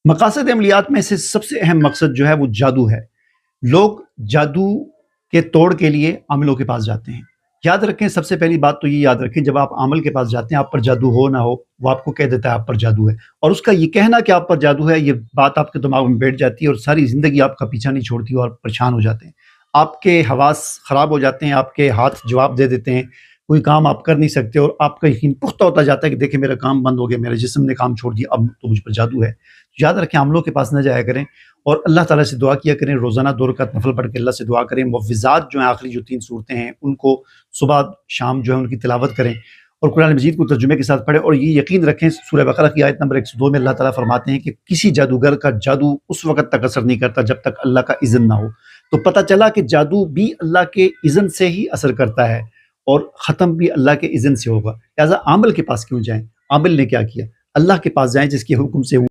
مقاصد عملیات میں سے سب سے اہم مقصد جو ہے وہ جادو ہے۔ لوگ جادو کے توڑ کے لیے عاملوں کے پاس جاتے ہیں۔ یاد رکھیں، سب سے پہلی بات تو یہ یاد رکھیں، جب آپ عامل کے پاس جاتے ہیں، آپ پر جادو ہو نہ ہو، وہ آپ کو کہہ دیتا ہے آپ پر جادو ہے، اور اس کا یہ کہنا کہ آپ پر جادو ہے، یہ بات آپ کے دماغ میں بیٹھ جاتی ہے اور ساری زندگی آپ کا پیچھا نہیں چھوڑتی اور پریشان ہو جاتے ہیں۔ آپ کے حواس خراب ہو جاتے ہیں، آپ کے ہاتھ جواب دے دیتے ہیں، کوئی کام آپ کر نہیں سکتے، اور آپ کا یقین پختہ ہوتا جاتا ہے کہ دیکھیں میرا کام بند ہو گیا، میرے جسم نے کام چھوڑ دیا، اب تو مجھ پر جادو ہے۔ یاد رکھیں، عاملوں کے پاس نہ جایا کریں، اور اللہ تعالیٰ سے دعا کیا کریں، روزانہ 2 رکعت نفل پڑھ کے اللہ سے دعا کریں، معوذات جو ہیں آخری جو 3 صورتیں ہیں ان کو صبح شام جو ہے ان کی تلاوت کریں، اور قرآن مجید کو ترجمے کے ساتھ پڑھیں، اور یہ یقین رکھیں سورہ بقرہ کی آیت نمبر 102 میں اللہ تعالیٰ فرماتے ہیں کہ کسی جادوگر کا جادو اس وقت تک اثر نہیں کرتا جب تک اللہ کا اذن نہ ہو۔ تو پتہ چلا کہ جادو بھی اللہ کے اذن سے ہی اثر کرتا ہے، اور ختم بھی اللہ کے اذن سے ہوگا۔ لہٰذا عامل کے پاس کیوں جائیں؟ عامل نے کیا کیا؟ اللہ کے پاس جائیں جس کے حکم سے